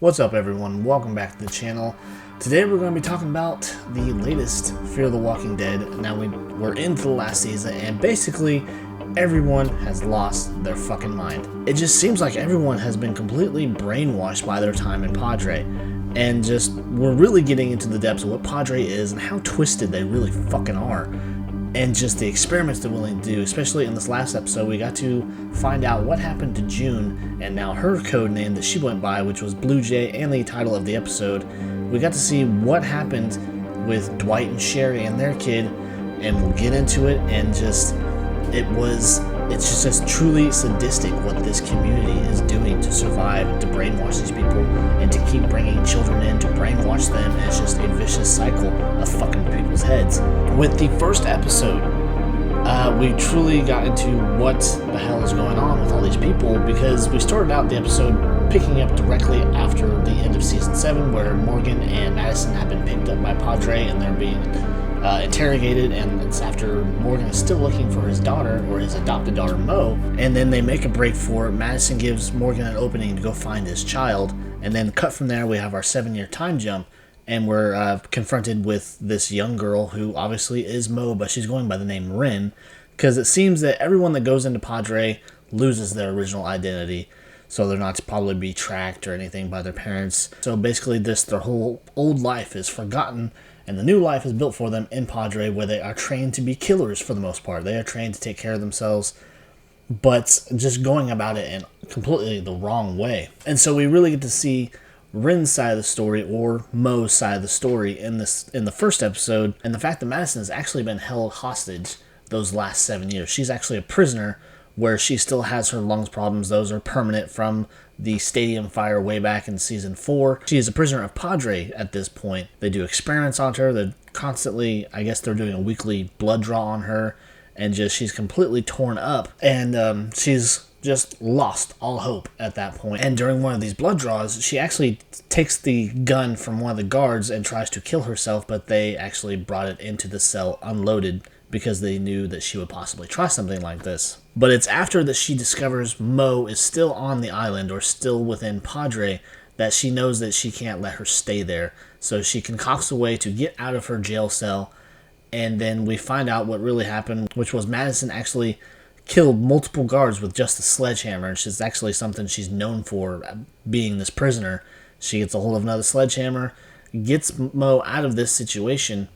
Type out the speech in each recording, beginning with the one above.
What's up, everyone? Welcome back to the channel. Today we're going to be talking about the latest Fear the Walking Dead. Now we're into the last season, and basically everyone has lost their fucking mind. It just seems like everyone has been completely brainwashed by their time in Padre, and just we're really getting into the depths of what Padre is and how twisted they really fucking are. And just the experiments they're willing to do, especially in this last episode, we got to find out what happened to June, and now her code name that she went by, which was Blue Jay, and the title of the episode. We got to see what happened with Dwight and Sherry and their kid, and we'll get into it, and it's just truly sadistic what this community is doing to survive and to brainwash these people, and to keep bringing children in to brainwash them, and it's just a vicious cycle of fucking people's heads. With the first episode, we truly got into what the hell is going on with all these people, because we started out the episode picking up directly after the end of Season 7, where Morgan and Madison have been picked up by Padre, and they're being interrogated, and it's after Morgan is still looking for his daughter, or his adopted daughter, Mo, and then they make a break for it. Madison gives Morgan an opening to go find his child, and then cut from there we have our 7-year time jump, and we're confronted with this young girl who obviously is Mo, but she's going by the name Rin, because it seems that everyone that goes into Padre loses their original identity, so they're not to probably be tracked or anything by their parents. So basically their whole old life is forgotten, and the new life is built for them in Padre, where they are trained to be killers for the most part. They are trained to take care of themselves, but just going about it in completely the wrong way. And so we really get to see Rin's side of the story, or Mo's side of the story, in the first episode, and the fact that Madison has actually been held hostage those last 7 years. She's actually a prisoner, where she still has her lungs problems. Those are permanent from the stadium fire way back in Season 4. She is a prisoner of Padre at this point. They do experiments on her. They're constantly, I guess they're doing a weekly blood draw on her, and she's completely torn up, and she's just lost all hope at that point. And during one of these blood draws, she actually takes the gun from one of the guards and tries to kill herself, but they actually brought it into the cell unloaded, because they knew that she would possibly try something like this. But it's after that she discovers Mo is still on the island, or still within Padre, that she knows that she can't let her stay there. So she concocts a way to get out of her jail cell, and then we find out what really happened, which was Madison actually killed multiple guards with just a sledgehammer, and she's actually something she's known for, being this prisoner. She gets a hold of another sledgehammer, gets Mo out of this situation,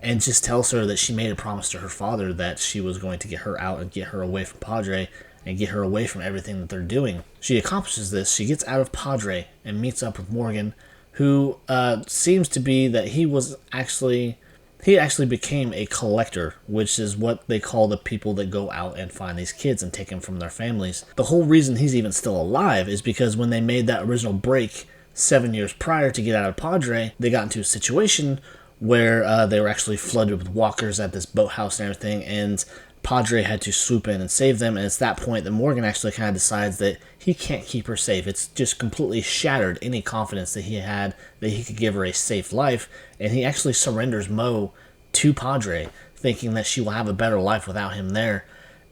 and just tells her that she made a promise to her father that she was going to get her out and get her away from Padre and get her away from everything that they're doing. She accomplishes this. She gets out of Padre and meets up with Morgan, who seems to be that he actually became a collector, which is what they call the people that go out and find these kids and take them from their families. The whole reason he's even still alive is because when they made that original break 7 years prior to get out of Padre, they got into a situation where they were actually flooded with walkers at this boathouse and everything, and Padre had to swoop in and save them. And it's that point that Morgan actually kind of decides that he can't keep her safe. It's just completely shattered any confidence that he had that he could give her a safe life, and he actually surrenders Mo to Padre, thinking that she will have a better life without him there,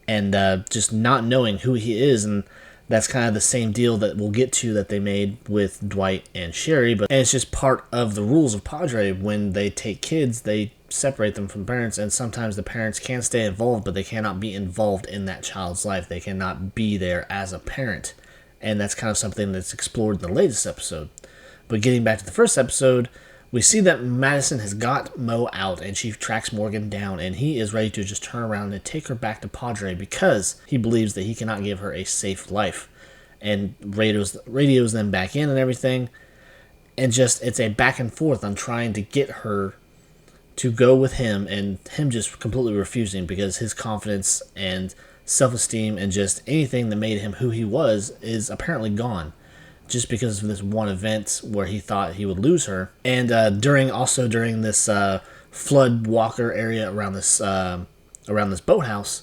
and just not knowing who he is. And that's kind of the same deal that we'll get to that they made with Dwight and Sherry, and it's just part of the rules of Padre. When they take kids, they separate them from parents, and sometimes the parents can stay involved, but they cannot be involved in that child's life. They cannot be there as a parent, and that's kind of something that's explored in the latest episode. But getting back to the first episode, we see that Madison has got Mo out, and she tracks Morgan down, and he is ready to just turn around and take her back to Padre, because he believes that he cannot give her a safe life, and radios them back in and everything. And just, it's a back and forth on trying to get her to go with him, and him just completely refusing, because his confidence and self-esteem and just anything that made him who he was is apparently gone, just because of this one event where he thought he would lose her. And during this flood walker area around this boathouse,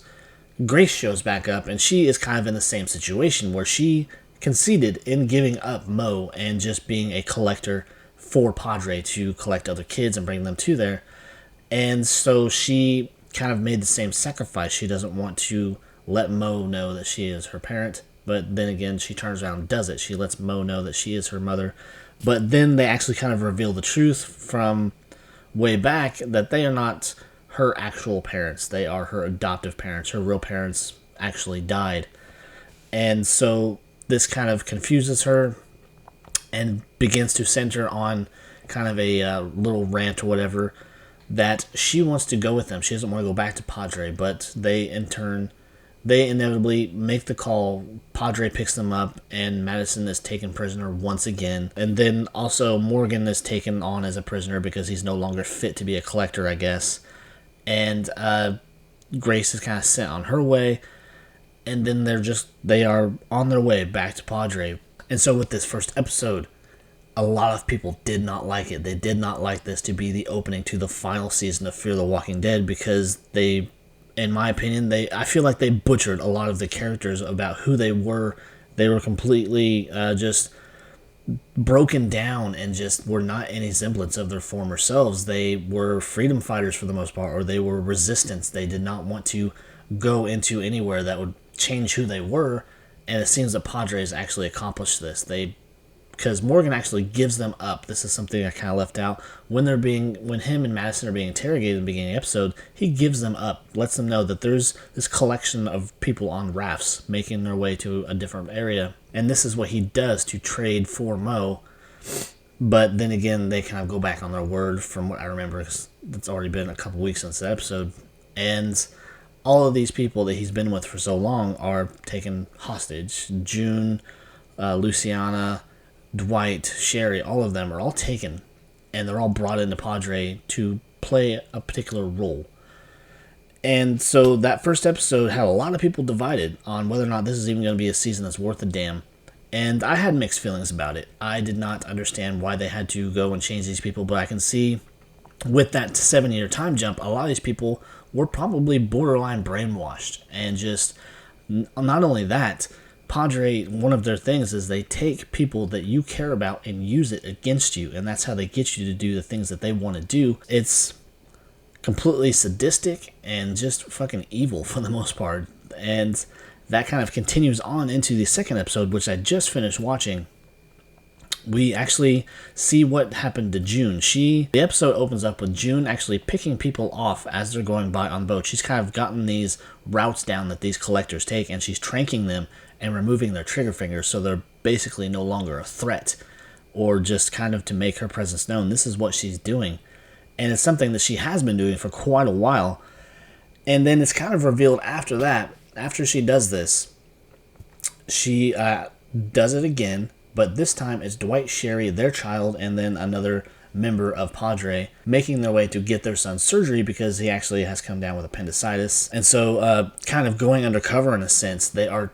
Grace shows back up, and she is kind of in the same situation, where she conceded in giving up Mo and just being a collector for Padre to collect other kids and bring them to there. And so she kind of made the same sacrifice. She doesn't want to let Mo know that she is her parent, But then again, she turns around and does it. She lets Mo know that she is her mother. But then they actually kind of reveal the truth from way back that they are not her actual parents. They are her adoptive parents. Her real parents actually died. And so this kind of confuses her and begins to center on kind of a little rant or whatever, that she wants to go with them. She doesn't want to go back to Padre, but they inevitably make the call. Padre picks them up, and Madison is taken prisoner once again. And then also Morgan is taken on as a prisoner because he's no longer fit to be a collector, I guess. And Grace is kind of sent on her way. And then they are on their way back to Padre. And so with this first episode, a lot of people did not like it. They did not like this to be the opening to the final season of Fear the Walking Dead, because they, in my opinion, I feel like they butchered a lot of the characters about who they were. They were completely just broken down and just were not any semblance of their former selves. They were freedom fighters for the most part, or they were resistance. They did not want to go into anywhere that would change who they were, and it seems that Padre has actually accomplished this. Because Morgan actually gives them up. This is something I kind of left out. When him and Madison are being interrogated in the beginning of the episode, he gives them up, lets them know that there's this collection of people on rafts making their way to a different area. And this is what he does to trade for Mo. But then again, they kind of go back on their word from what I remember, because it's already been a couple weeks since the episode. And all of these people that he's been with for so long are taken hostage. June, Luciana, Dwight, Sherry, all of them are all taken, and they're all brought into Padre to play a particular role. And so that first episode had a lot of people divided on whether or not this is even going to be a season that's worth a damn. And I had mixed feelings about it. I did not understand why they had to go and change these people, but I can see with that 7-year time jump, a lot of these people were probably borderline brainwashed. And just, not only that, Padre, one of their things is they take people that you care about and use it against you, and that's how they get you to do the things that they want to do. It's completely sadistic and just fucking evil for the most part. And that kind of continues on into the second episode, which I just finished watching. We actually see what happened to June. The episode opens up with June actually picking people off as they're going by on boats. She's kind of gotten these routes down that these collectors take, and she's tranking them and removing their trigger fingers so they're basically no longer a threat, or just kind of to make her presence known. This is what she's doing. And it's something that she has been doing for quite a while. And then it's kind of revealed after that, after she does this, she does it again. But this time it's Dwight, Sherry, their child, and then another member of Padre making their way to get their son's surgery because he actually has come down with appendicitis. And so kind of going undercover in a sense, they are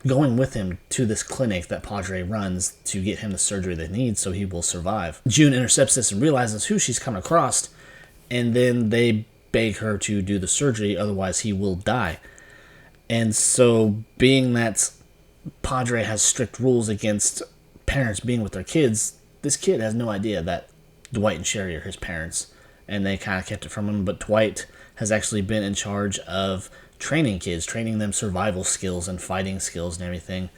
going with him to this clinic that Padre runs to get him the surgery they need so he will survive. June intercepts this and realizes who she's come across, and then they beg her to do the surgery, otherwise he will die. And so being that Padre has strict rules against parents being with their kids, this kid has no idea that Dwight and Sherry are his parents, and they kind of kept it from him. But Dwight has actually been in charge of training kids, training them survival skills and fighting skills and everything.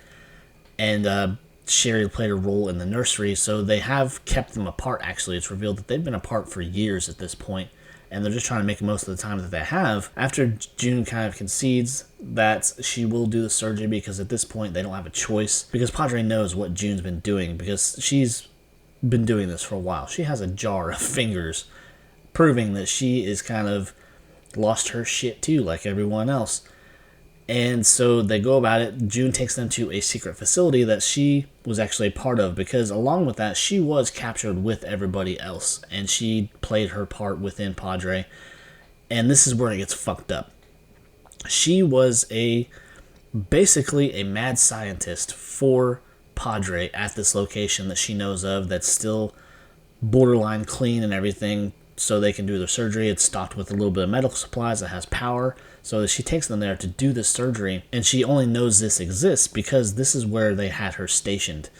And Sherry played a role in the nursery, so they have kept them apart. Actually, it's revealed that they've been apart for years at this point, and they're just trying to make the most of the time that they have. After June kind of concedes that she will do the surgery, because at this point they don't have a choice, because Padre knows what June's been doing, because she's been doing this for a while. She has a jar of fingers, proving that she is kind of lost her shit too, like everyone else. And so they go about it. June takes them to a secret facility that she was actually a part of, because along with that, she was captured with everybody else, and she played her part within Padre. And this is where it gets fucked up. She was basically a mad scientist for Padre at this location that she knows of, that's still borderline clean and everything, so they can do their surgery. It's stocked with a little bit of medical supplies, that has power, so she takes them there to do the surgery. And she only knows this exists because this is where they had her stationed.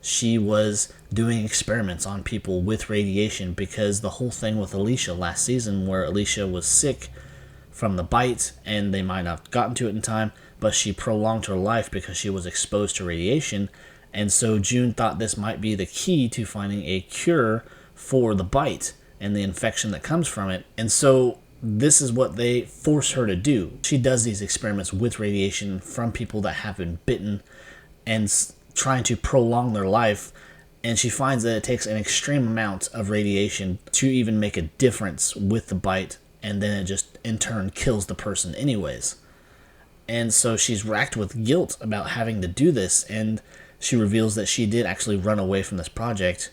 She was doing experiments on people with radiation, because the whole thing with Alicia last season, where Alicia was sick from the bite and they might not have gotten to it in time, but she prolonged her life because she was exposed to radiation. And so June thought this might be the key to finding a cure for the bite and the infection that comes from it. And so this is what they force her to do. She does these experiments with radiation from people that have been bitten and trying to prolong their life. And she finds that it takes an extreme amount of radiation to even make a difference with the bite. And then it just, in turn, kills the person anyways. And so she's racked with guilt about having to do this. And she reveals that she did actually run away from this project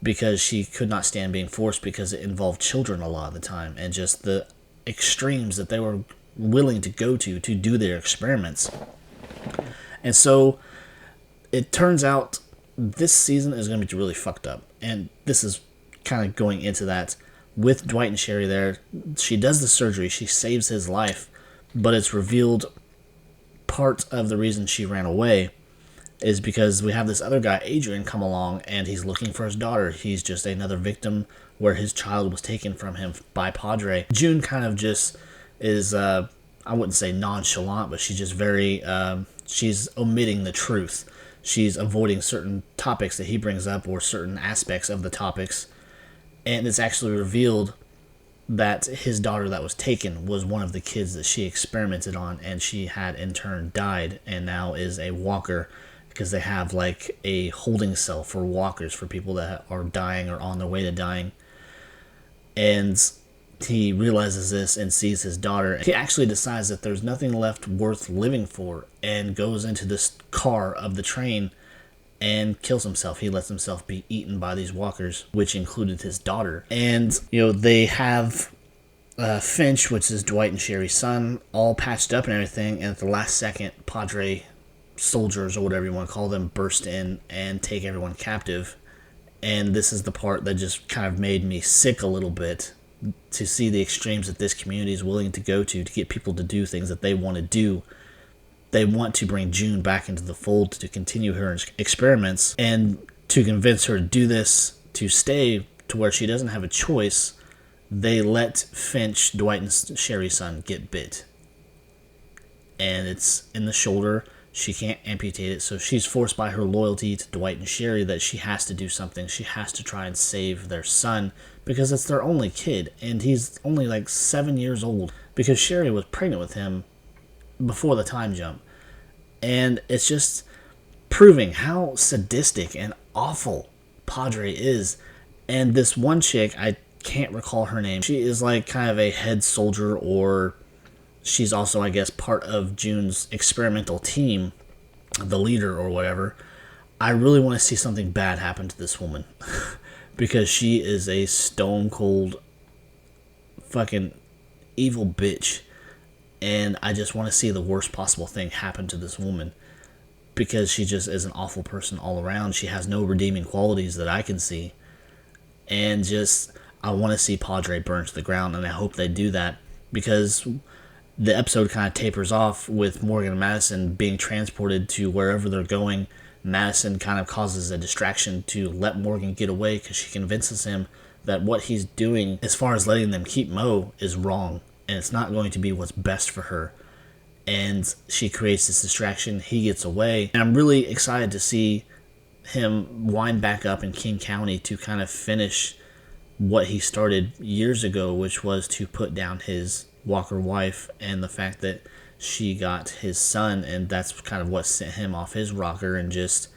because she could not stand being forced, because it involved children a lot of the time. And just the extremes that they were willing to go to do their experiments. And so it turns out this season is going to be really fucked up. And this is kind of going into that. With Dwight and Sherry there, she does the surgery, she saves his life, but it's revealed part of the reason she ran away is because we have this other guy, Adrian, come along, and he's looking for his daughter. He's just another victim where his child was taken from him by Padre. June kind of just is, I wouldn't say nonchalant, but she's just very, she's omitting the truth. She's avoiding certain topics that he brings up or certain aspects of the topics. And it's actually revealed that his daughter that was taken was one of the kids that she experimented on, and she had in turn died and now is a walker, because they have like a holding cell for walkers for people that are dying or on their way to dying. And he realizes this and sees his daughter. He actually decides that there's nothing left worth living for and goes into this car of the train and kills himself. He lets himself be eaten by these walkers, which included his daughter. And, they have Finch, which is Dwight and Sherry's son, all patched up and everything. And at the last second, Padre soldiers, or whatever you want to call them, burst in and take everyone captive. And this is the part that just kind of made me sick a little bit, to see the extremes that this community is willing to go to get people to do things that they want to do. They want to bring June back into the fold to continue her experiments, and to convince her to do this, to stay to where she doesn't have a choice, they let Finch, Dwight and Sherry's son, get bit. And it's in the shoulder. She can't amputate it, so she's forced by her loyalty to Dwight and Sherry that she has to do something. She has to try and save their son, because it's their only kid, and he's only like 7 years old, because Sherry was pregnant with him before the time jump. And it's just proving how sadistic and awful Padre is. And this one chick, I can't recall her name, she is like kind of a head soldier, or she's also, I guess, part of June's experimental team, the leader or whatever. I really want to see something bad happen to this woman because she is a stone cold fucking evil bitch. And I just want to see the worst possible thing happen to this woman, because she just is an awful person all around. She has no redeeming qualities that I can see. And just, I want to see Padre burn to the ground, and I hope they do that, because the episode kind of tapers off with Morgan and Madison being transported to wherever they're going. Madison kind of causes a distraction to let Morgan get away, because she convinces him that what he's doing as far as letting them keep Mo is wrong, and it's not going to be what's best for her. And she creates this distraction. He gets away. And I'm really excited to see him wind back up in King County to kind of finish what he started years ago, which was to put down his Walker wife and the fact that she got his son, and that's kind of what sent him off his rocker. And just,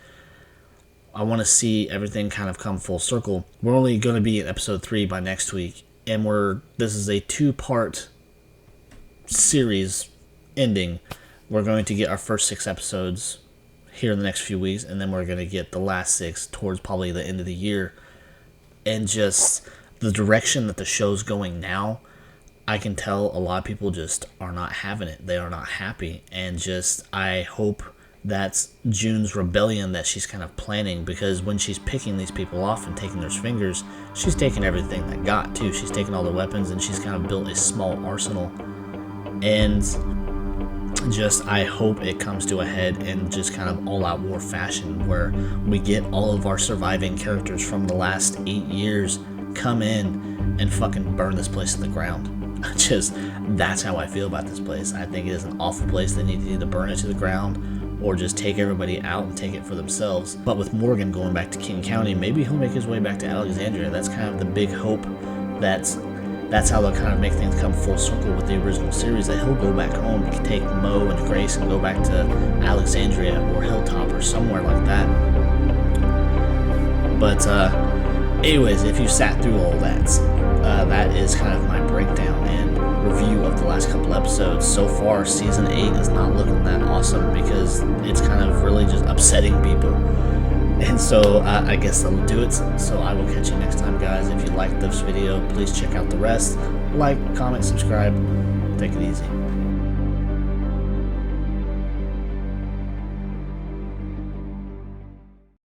I want to see everything kind of come full circle. We're only going to be at episode 3 by next week, and this is a 2-part series ending. We're going to get our first 6 episodes here in the next few weeks, and then we're going to get the last 6 towards probably the end of the year. And just the direction that the show's going now, I can tell a lot of people just are not having it. They are not happy. And just, I hope that's June's rebellion that she's kind of planning, because when she's picking these people off and taking their fingers, she's taking everything they got too. She's taking all the weapons, and she's kind of built a small arsenal. And just, I hope it comes to a head in just kind of all-out war fashion, where we get all of our surviving characters from the last 8 years come in and fucking burn this place to the ground. Just, that's how I feel about this place. I think it is an awful place. They need to either burn it to the ground or just take everybody out and take it for themselves. But with Morgan going back to King County, maybe he'll make his way back to Alexandria. That's kind of the big hope. That's how they'll kind of make things come full circle with the original series, that he'll go back home and take Mo and Grace and go back to Alexandria or Hilltop or somewhere like that. But anyways, if you sat through all that, that is kind of my breakdown and review of the last couple episodes. So far, season 8 is not looking that awesome because it's kind of really just upsetting people. And so I guess that'll do it. So I will catch you next time, guys. If you liked this video, please check out the rest. Like, comment, subscribe. Take it easy.